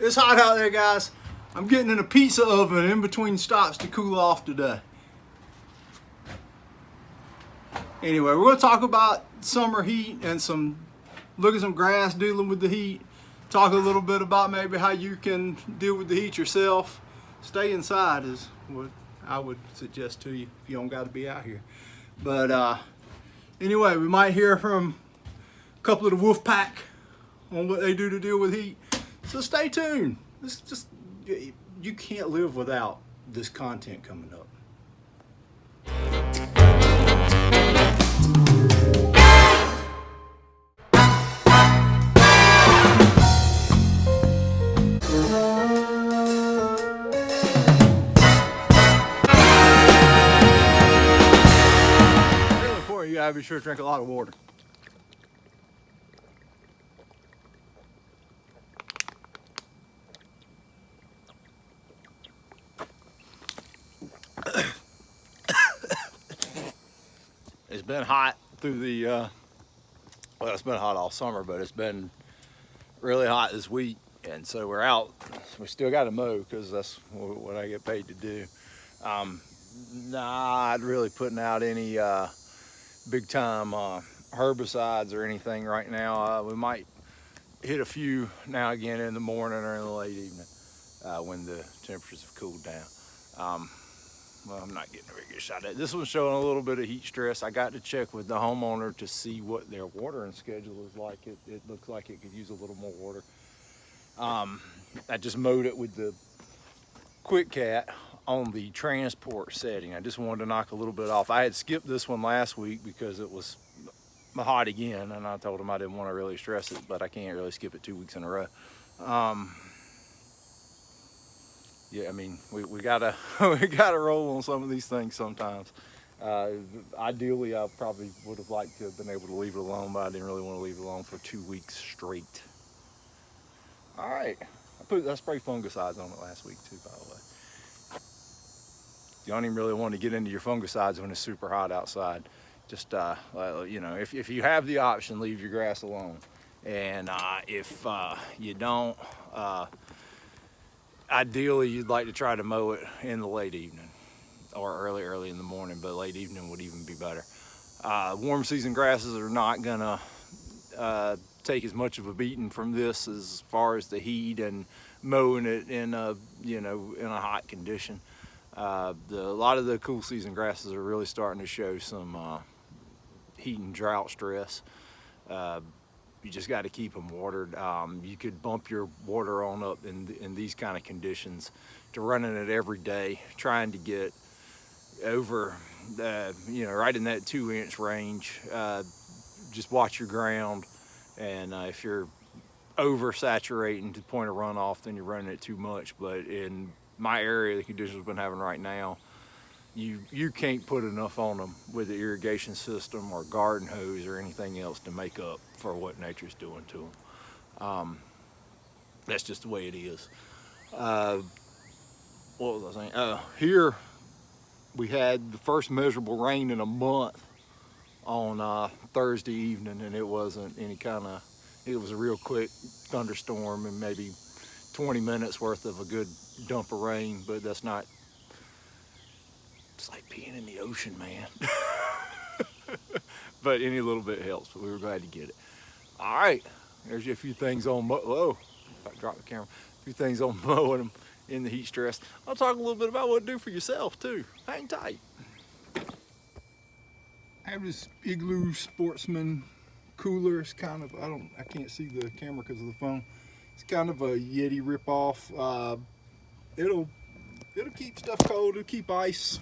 It's hot out there, guys. I'm getting in a pizza oven in between stops to cool off today. Anyway, we're going to talk about summer heat and look at some grass dealing with the heat. Talk a little bit about maybe how you can deal with the heat yourself. Stay inside is what I would suggest to you if you don't got to be out here. But anyway, we might hear from a couple of the wolf pack on what they do to deal with heat. So stay tuned. You can't live without this content coming up. Really important, you gotta be sure to drink a lot of water. It's been hot through the, well, it's been hot all summer, but it's been really hot this week. And so we're out. We still got to mow because that's what I get paid to do. Not really putting out any big time herbicides or anything right now. We might hit a few now and again in the morning or in the late evening when the temperatures have cooled down. Well, I'm not getting a very good shot at it. This one's showing a little bit of heat stress. I got to check with the homeowner to see what their watering schedule is like. It looks like it could use a little more water. I just mowed it with the Quick Cat on the transport setting. I just wanted to knock a little bit off. I had skipped this one last week because it was hot again, and I told him I didn't want to really stress it, but I can't really skip it 2 weeks in a row. Yeah, I mean, we gotta roll on some of these things sometimes. Ideally, I probably would have liked to have been able to leave it alone, but I didn't really want to leave it alone for 2 weeks straight. All right, I sprayed fungicides on it last week too, by the way. You don't even really want to get into your fungicides when it's super hot outside. Just you know, if you have the option, leave your grass alone. And if you don't, ideally, you'd like to try to mow it in the late evening or early in the morning, but late evening would even be better. Warm season grasses are not gonna take as much of a beating from this as far as the heat and mowing it in a hot condition. A lot of the cool season grasses are really starting to show some heat and drought stress. You just got to keep them watered. You could bump your water on up in these kind of conditions to running it every day, trying to get over, right in that 2-inch range. Just watch your ground, and if you're oversaturating to the point of runoff, then you're running it too much. But in my area, the conditions we've been having right now, you can't put enough on them with the irrigation system or garden hose or anything else to make up for what nature's doing to them. That's just the way it is. What was I saying? Here we had the first measurable rain in a month on Thursday evening, and it wasn't any kind of, it was a real quick thunderstorm and maybe 20 minutes worth of a good dump of rain, but that's not, it's like peeing in the ocean, man. But any little bit helps, but we were glad to get it. All right, there's a few things on, whoa, I dropped the camera. A few things on mowing them in the heat stress. I'll talk a little bit about what to do for yourself too. Hang tight. I have this Igloo Sportsman cooler. It's kind of, I can't see the camera because of the phone. It's kind of a Yeti ripoff. It'll keep stuff cold. It'll keep ice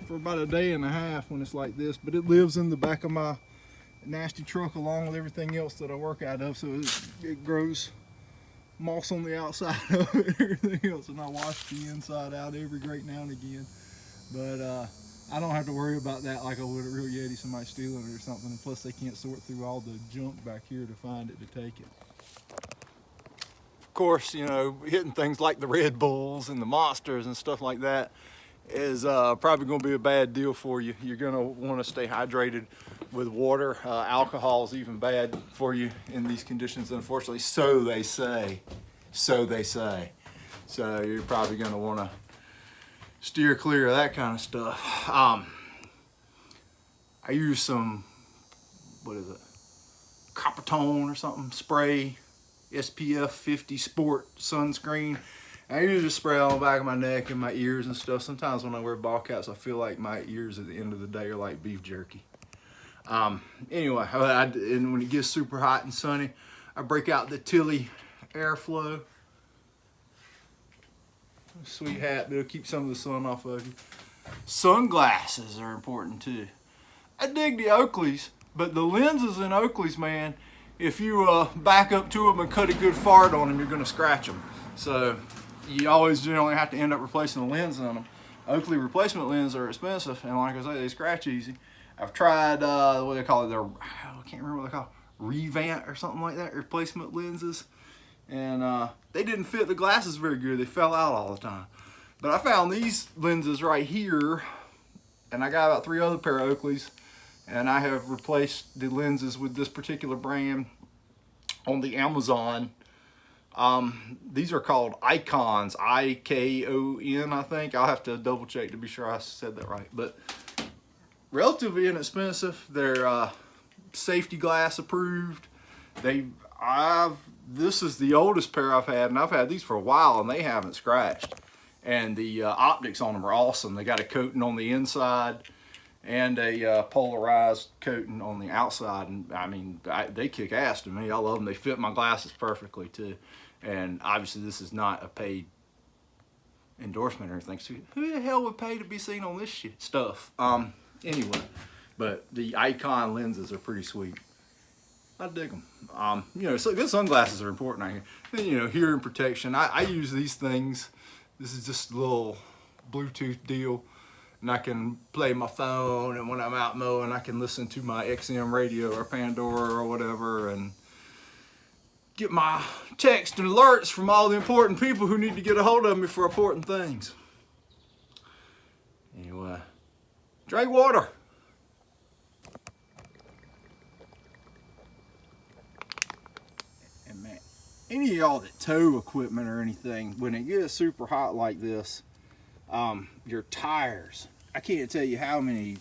for about a day and a half when it's like this, but it lives in the back of my nasty truck along with everything else that I work out of, so it grows moss on the outside of it and everything else, and I wash the inside out every great now and again. But I don't have to worry about that like I would a real Yeti, somebody stealing it or something, and plus they can't sort through all the junk back here to find it to take it. Of course, hitting things like the Red Bulls and the Monsters and stuff like that is probably going to be a bad deal for you. You're going to want to stay hydrated with water. Alcohol is even bad for you in these conditions, unfortunately, so they say. so they say. So you're probably going to want to steer clear of that kind of stuff. I use some, what is it, copper tone or something, spray, SPF 50 sport sunscreen. I usually spray on the back of my neck and my ears and stuff. Sometimes when I wear ball caps, I feel like my ears at the end of the day are like beef jerky. Anyway, and when it gets super hot and sunny, I break out the Tilly airflow. Sweet hat, but it'll keep some of the sun off of you. Sunglasses are important too. I dig the Oakleys, but the lenses in Oakleys, man, if you back up to them and cut a good fart on them, you're gonna scratch them. So you always generally have to end up replacing the lens on them. Oakley replacement lenses are expensive, and like I say, they scratch easy. I've tried, what do they call it, I can't remember what they call it, Revant or something like that, replacement lenses. And they didn't fit the glasses very good. They fell out all the time. But I found these lenses right here, and I got about 3 other pair of Oakleys, and I have replaced the lenses with this particular brand on the Amazon. These are called Icons, I-K-O-N, I think. I'll have to double check to be sure I said that right. But relatively inexpensive. They're safety glass approved. This is the oldest pair I've had, and I've had these for a while, and they haven't scratched. And the optics on them are awesome. They got a coating on the inside and a polarized coating on the outside. And I mean, they kick ass to me. I love them. They fit my glasses perfectly too. And obviously, this is not a paid endorsement or anything. So who the hell would pay to be seen on this stuff? Anyway, but the Icon lenses are pretty sweet. I dig them. You know, so good sunglasses are important out here. Then, you know, hearing protection. I use these things. This is just a little Bluetooth deal, and I can play my phone, and when I'm out mowing, I can listen to my XM radio or Pandora or whatever, and get my text and alerts from all the important people who need to get a hold of me for important things. Anyway, drink water. Any of y'all that tow equipment or anything, when it gets super hot like this, your tires, I can't tell you how many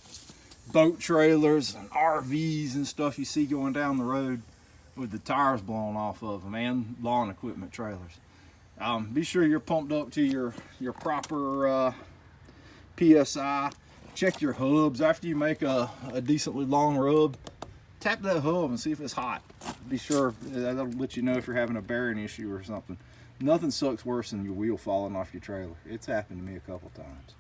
boat trailers and RVs and stuff you see going down the road with the tires blown off of them, and lawn equipment trailers. Be sure you're pumped up to your proper PSI. Check your hubs after you make a decently long rub. Tap that hub and see if it's hot. Be sure, that'll let you know if you're having a bearing issue or something. Nothing sucks worse than your wheel falling off your trailer. It's happened to me a couple times.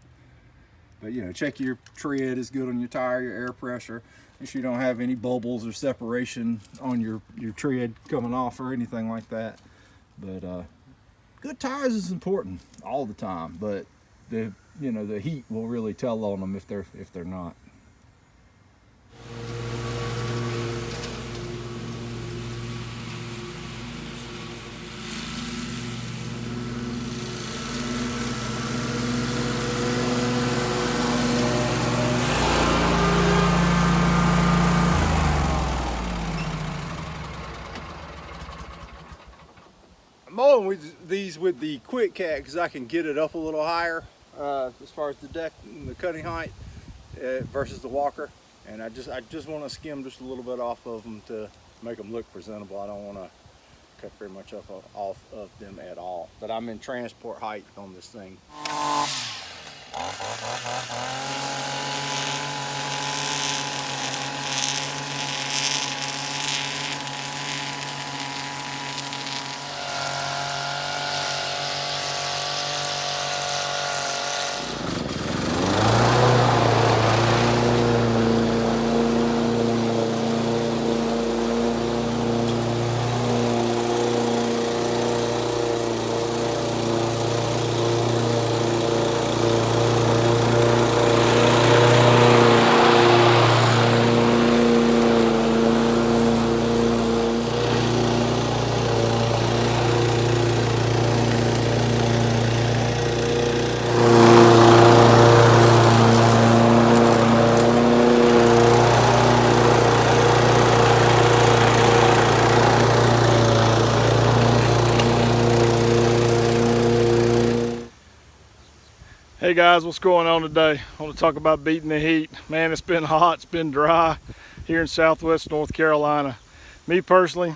But you know, check your tread is good on your tire, your air pressure. Make sure you don't have any bubbles or separation on your tread coming off or anything like that. But good tires is important all the time. But the heat will really tell on them if they're not. Mowing with these with the Quick Cat because I can get it up a little higher as far as the deck and the cutting height versus the walker, and I just want to skim just a little bit off of them to make them look presentable. I don't want to cut very much off of them at all, but I'm in transport height on this thing. Hey guys, what's going on today? I want to talk about beating the heat. Man, it's been hot, it's been dry here in Southwest North Carolina. Me personally,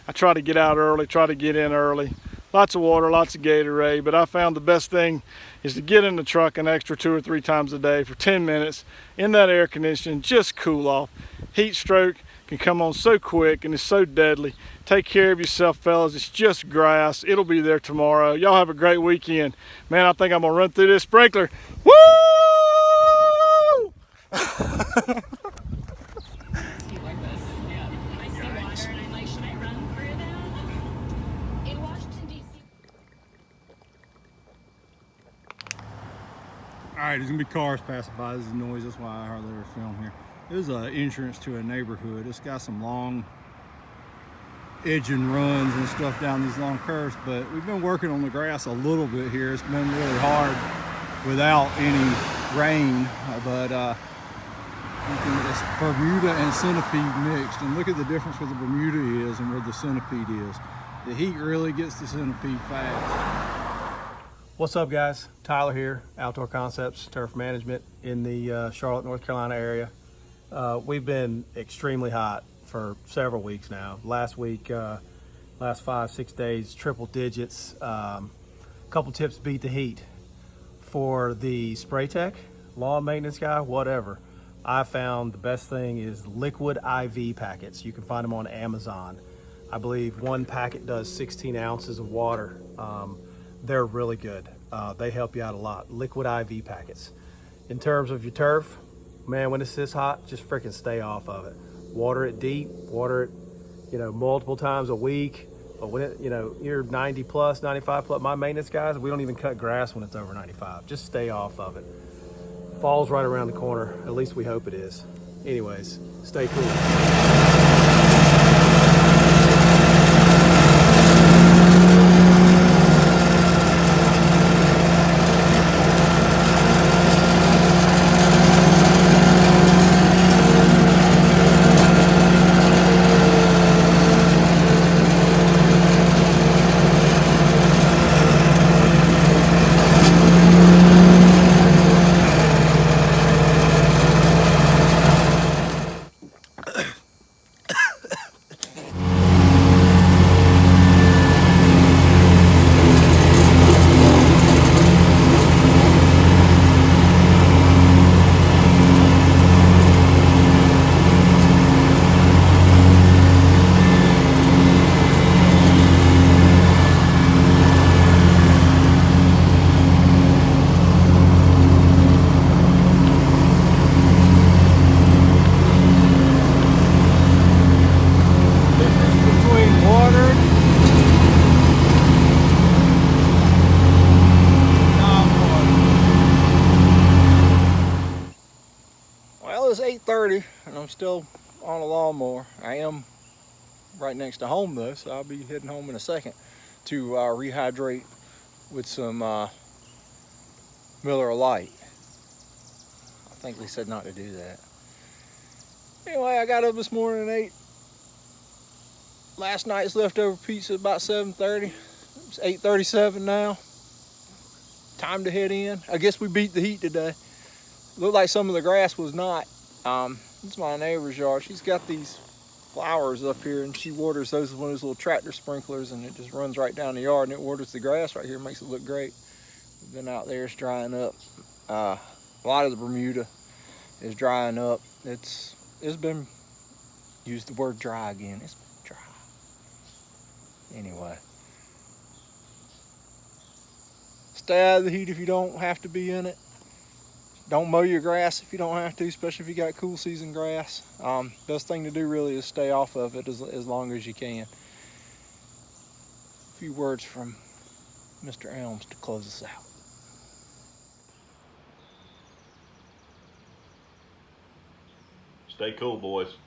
I try to get out early, try to get in early. Lots of water, lots of Gatorade, but I found the best thing is to get in the truck an extra 2 or 3 times a day for 10 minutes in that air conditioning, just cool off. Heat stroke can come on so quick and it's so deadly. Take care of yourself, fellas. It's just grass. It'll be there tomorrow. Y'all have a great weekend. Man, I think I'm gonna run through this sprinkler. Woo! Alright, there's gonna be cars passing by. This is noise, that's why I hardly ever film here. There's an entrance to a neighborhood. It's got some long edge and runs and stuff down these long curves, but we've been working on the grass a little bit here. It's been really hard without any rain, but it's Bermuda and centipede mixed, and look at the difference where the Bermuda is and where the centipede is. The heat really gets the centipede fast. What's up, guys? Tyler here, Outdoor Concepts Turf Management in the Charlotte, North Carolina area. We've been extremely hot for several weeks now. Last week, last 5-6 days, triple digits. Couple tips beat the heat. For the spray tech, lawn maintenance guy, whatever, I found the best thing is liquid IV packets. You can find them on Amazon. I believe one packet does 16 ounces of water. They're really good. They help you out a lot. Liquid IV packets. In terms of your turf, man, when it's this hot, just freaking stay off of it. Water it deep, water it, multiple times a week. But when it, you're 90 plus, 95 plus, my maintenance guys, we don't even cut grass when it's over 95. Just stay off of it. Fall's right around the corner. At least we hope it is. Anyways, stay cool. Well, it's 8:30 and I'm still on a lawnmower. I am right next to home though, so I'll be heading home in a second to rehydrate with some Miller Lite. I think they said not to do that. Anyway, I got up this morning and ate last night's leftover pizza about 7:30. It's 8:37 now. Time to head in. I guess we beat the heat today. Looked like some of the grass was not. It's my neighbor's yard. She's got these flowers up here and she waters those with one of those little tractor sprinklers, and it just runs right down the yard and it waters the grass right here, makes it look great. We've been out there, it's drying up. A lot of the Bermuda is drying up. It's been, use the word dry again, it's been dry. Anyway, stay out of the heat if you don't have to be in it. Don't mow your grass if you don't have to, especially if you got cool season grass. Best thing to do really is stay off of it as long as you can. A few words from Mr. Elms to close us out. Stay cool, boys.